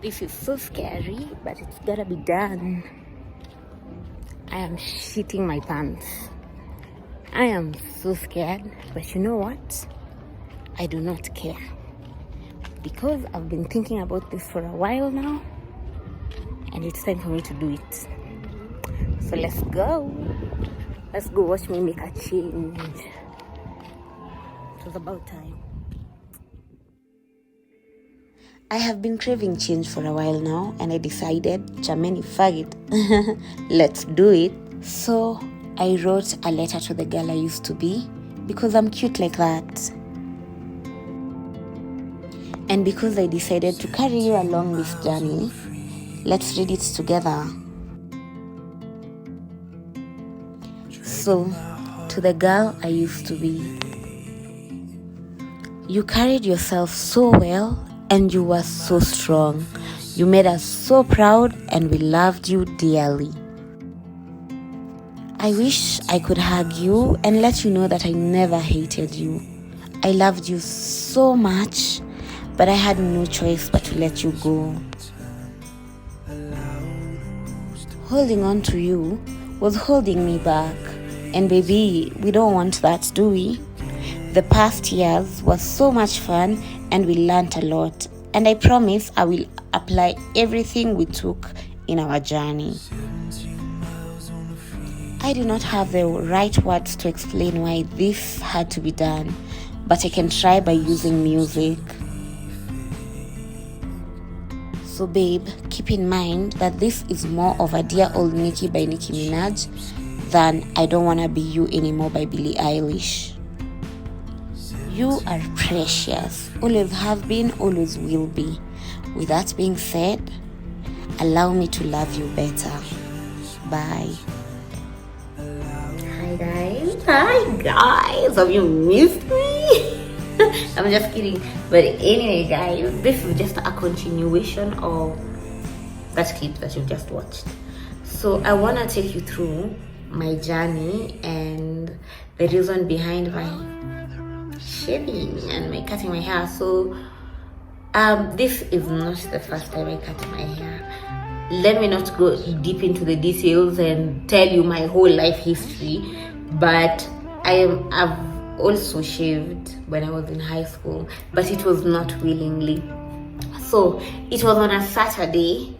This is so scary, but it's gotta be done. I am shitting my pants. I am so scared, but you know what? I do not care. Because I've been thinking about this for a while now, and it's time for me to do it. So let's go. Let's go watch me make a change. It was about time. I have been craving change for a while now, and I decided, jamani, fuck it. Let's do it. So I wrote a letter to the girl I used to be, because I'm cute like that. And because I decided to carry you along this journey, let's read it together. So, to the girl I used to be. You carried yourself so well, and you were so strong. You made us so proud, and we loved you dearly. I wish I could hug you and let you know that I never hated you. I loved you so much, but I had no choice but to let you go. Holding on to you was holding me back. And baby, we don't want that, do we? The past years was so much fun, and we learned a lot. And I promise I will apply everything we took in our journey. I do not have the right words to explain why this had to be done, but I can try by using music. So babe, keep in mind that this is more of a Dear Old Nicki by Nicki Minaj than I Don't Wanna Be You Anymore by Billie Eilish. You are precious, always have been, always will be. With that being said, allow me to love you better. Bye. Hi guys, have you missed me? I'm just kidding. But anyway guys, this is just a continuation of that clip that you just watched. So I want to take you through my journey and the reason behind my shaving and my cutting my hair. So this is not the first time I cut my hair. Let me not go deep into the details and tell you my whole life history, but I've also shaved when I was in high school, but it was not willingly. So it was on a Saturday,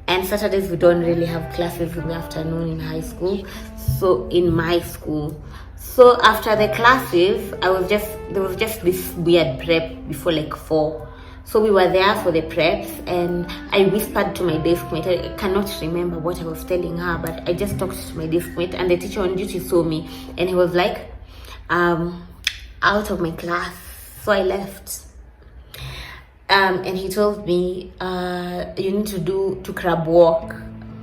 and Saturdays we don't really have classes in the afternoon in high school, so in my school. So after the classes, there was just this weird prep before like 4. So we were there for the preps, and I whispered to my desk mate. I cannot remember what I was telling her, but I just talked to my desk mate, and the teacher on duty saw me, and he was like, out of my class. So I left. And he told me, you need to crab walk.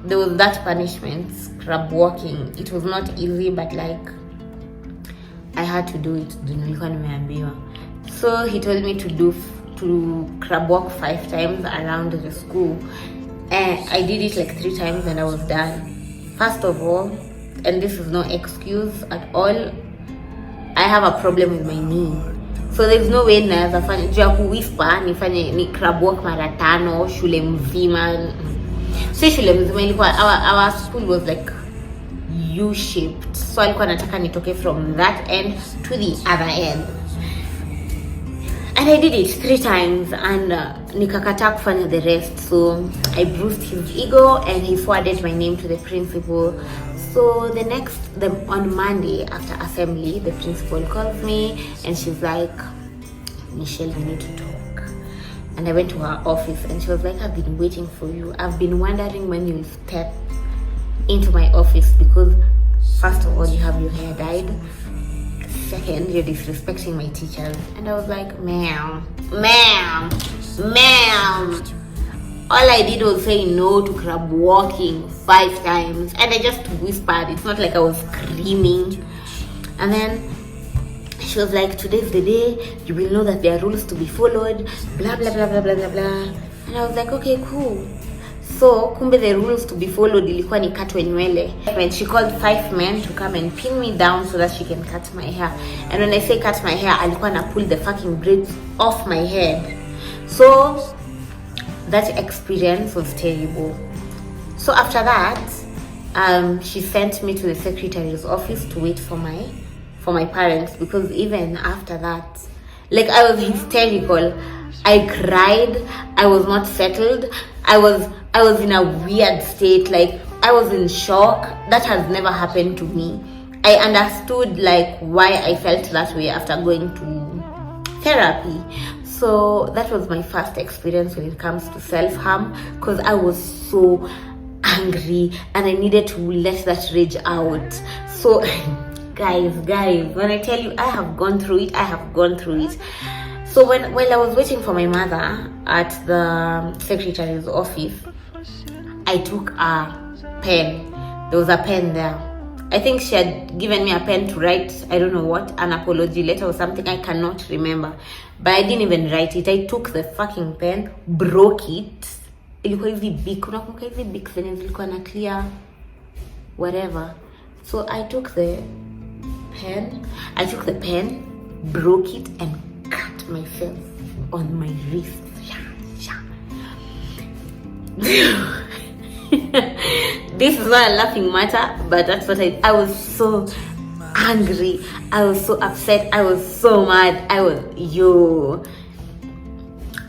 There was that punishment, crab walking. It was not easy, but like, I had to do it. So he told me to crab walk 5 times around the school, and I did it like 3 times, and I was done. First of all, and this is no excuse at all, I have a problem with my knee. So there's no way naweza fanya juu ya kuwhisper nifanye ni crab walk mara 5 shule mzima. Si shule mzima, ilikuwa our school was like U-shaped, so alikuwa nataka nitoke from that end to the other end, and I did it 3 times, and nikakataa kufanya the rest. So I bruised his ego, and he forwarded my name to the principal. So on Monday after assembly, the principal calls me, and she's like, Michelle, we need to talk. And I went to her office, and she was like, I've been waiting for you. I've been wondering when you'll step into my office, because first of all, you have your hair dyed. Second, you're disrespecting my teachers. And I was like, ma'am. All I did was say no to crab walking 5 times, and I just whispered. It's not like I was screaming. And then she was like, today's the day, you will know that there are rules to be followed, blah blah blah blah blah blah blah. And I was like, okay, cool. So kumbe the rules to be followed ilikuwa ni katwe nywele. And she called 5 men to come and pin me down so that she can cut my hair. And when I say cut my hair, alikuwa na pull the fucking braids off my head. So that experience was terrible. So after that, she sent me to the secretary's office to wait for my parents, because even after that, like, I was hysterical. I cried. I was not settled. I was in a weird state. Like, I was in shock. That has never happened to me. I understood like why I felt that way after going to therapy. So that was my first experience when it comes to self-harm, because I was so angry and I needed to let that rage out. So guys, when I tell you I have gone through it. So while I was waiting for my mother at the secretary's office, I took a pen. There was a pen there. I think she had given me a pen to write, I don't know what, an apology letter or something. I cannot remember. But I didn't even write it. I took the fucking pen, broke it. Ilikuwa hivi big. Unakumbuka hizi big zenye zilikuwa na clear whatever. So I took the pen, broke it, and cut myself on my wrist. This is not a laughing matter, but that's what I was so angry. I was so upset. I was so mad.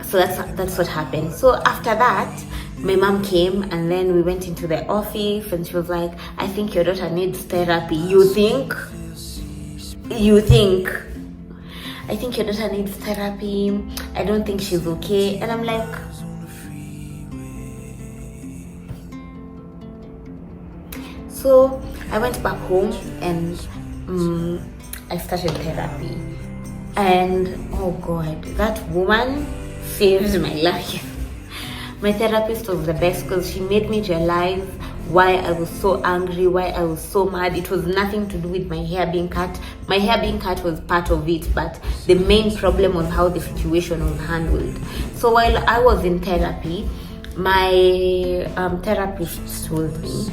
So that's what happened. So after that, my mom came, and then we went into the office, and she was like, I think your daughter needs therapy. You think? I think your daughter needs therapy. I don't think she's okay. And I'm like, so I went back home and I started therapy. And oh God, that woman saved my life. My therapist was the best, because she made me realize why I was so angry, why I was so mad. It was nothing to do with my hair being cut. My hair being cut was part of it, but the main problem was how the situation was handled. So while I was in therapy, my therapist told me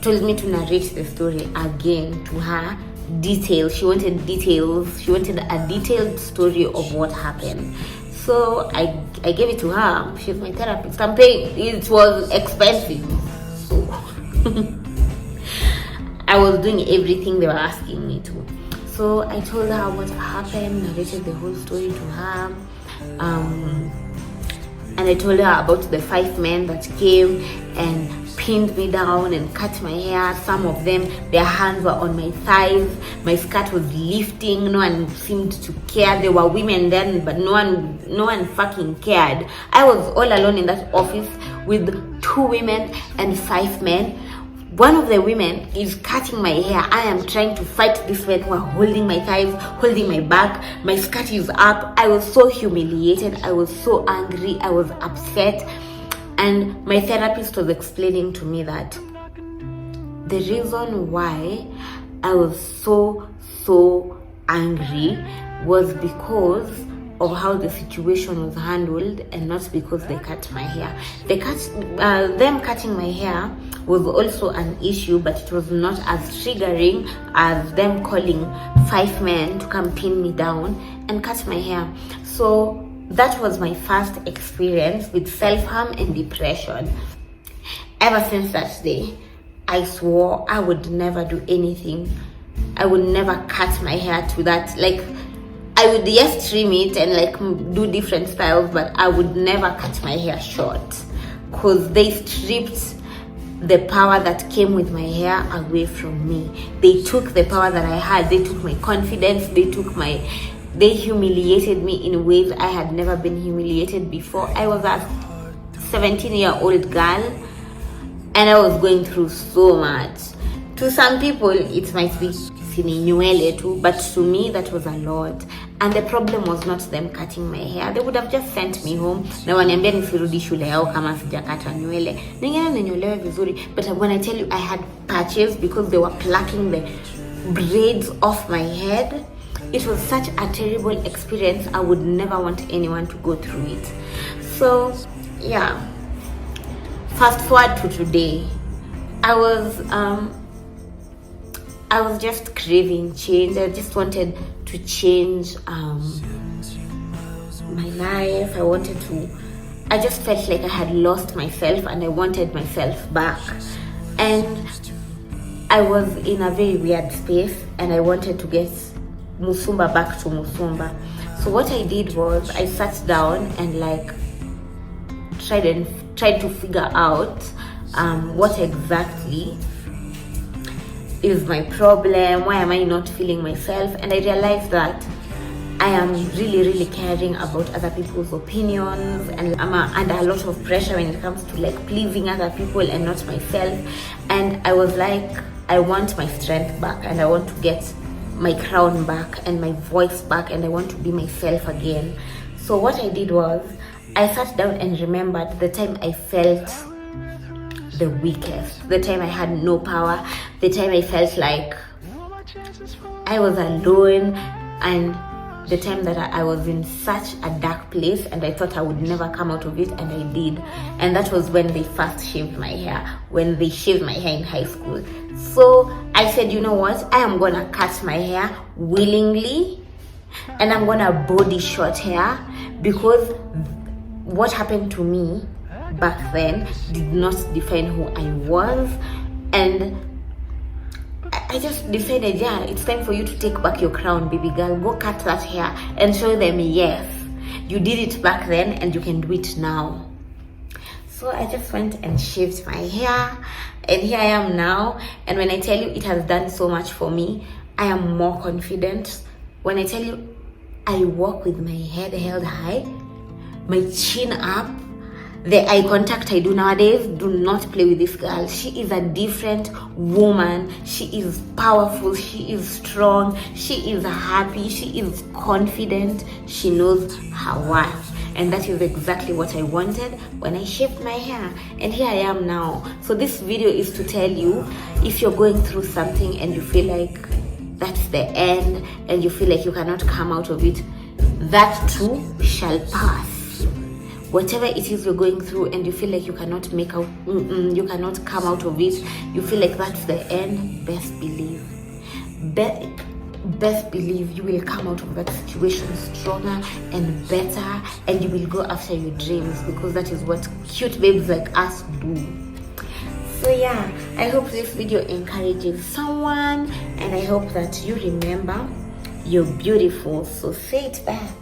to narrate the story again to her. Details. She wanted details. She wanted a detailed story of what happened. So I gave it to her. She's my therapist. I'm paying. It was expensive. So I was doing everything they were asking me to. So I told her what happened, narrated the whole story to her. And I told her about the 5 men that came and pinned me down and cut my hair. Some of them, their hands were on my thighs. My skirt was lifting. No one seemed to care. There were women then, but no one fucking cared. I was all alone in that office with 2 women and 5 men. One of the women is cutting my hair. I am trying to fight these men who are holding my thighs, holding my back. My skirt is up. I was so humiliated. I was so angry. I was upset. And my therapist was explaining to me that the reason why I was so angry was because of how the situation was handled, and not because they cut my hair. Them cutting my hair was also an issue, but it was not as triggering as them calling 5 men to come pin me down and cut my hair. So that was my first experience with self-harm and depression. Ever since that day, I swore I would never do anything. I would never cut my hair to that. Like, I would trim it and like do different styles, but I would never cut my hair short, because they stripped the power that came with my hair away from me. They took the power that I had. They took my confidence. They humiliated me in ways I had never been humiliated before. I was a 17-year-old girl, and I was going through so much. To some people, it might be sininyuele too, but to me, that was a lot. And the problem was not them cutting my hair. They would have just sent me home. Na waniambia nisirudi shule yao kama sijakata nywele. Ningine ninyolewe vizuri. But when I tell you I had patches because they were plucking the braids off my head, it was such a terrible experience. I would never want anyone to go through it. So, yeah. Fast forward to today. I was just craving change. I just wanted to change my life. I wanted to I just felt like I had lost myself and I wanted myself back. And I was in a very weird space and I wanted to get Musumba back to Musumba. So what I did was I sat down and like tried to figure out what exactly is my problem, why am I not feeling myself. And I realized that I am really caring about other people's opinions, and I'm under a lot of pressure when it comes to like pleasing other people and not myself. And I was like, I want my strength back and I want to get my crown back and my voice back and I want to be myself again. So what I did was I sat down and remembered the time I felt the weakest, the time I had no power, the time I felt like I was alone, and the time that I was in such a dark place and I thought I would never come out of it, and I did. And that was when they first shaved my hair, when they shaved my hair in high school. So I said, you know what, I am gonna cut my hair willingly and I'm gonna body short hair, because what happened to me back then did not define who I was. And I just decided, yeah, it's time for you to take back your crown, baby girl. Go cut that hair and show them, yes, you did it back then and you can do it now. So I just went and shaved my hair, and here I am now. And when I tell you it has done so much for me, I am more confident. When I tell you I walk with my head held high, my chin up, the eye contact I do nowadays, do not play with this girl. She is a different woman. She is powerful. She is strong. She is happy. She is confident. She knows her worth. And that is exactly what I wanted when I shaved my hair. And here I am now. So this video is to tell you, if you're going through something and you feel like that's the end and you feel like you cannot come out of it, that too shall pass. Whatever it is you're going through and you feel like you cannot make out, you cannot come out of it, you feel like that's the end, best believe you will come out of that situation stronger and better, and you will go after your dreams, because that is what cute babes like us do. So yeah, I hope this video encourages someone, and I hope that you remember you're beautiful. So say it back.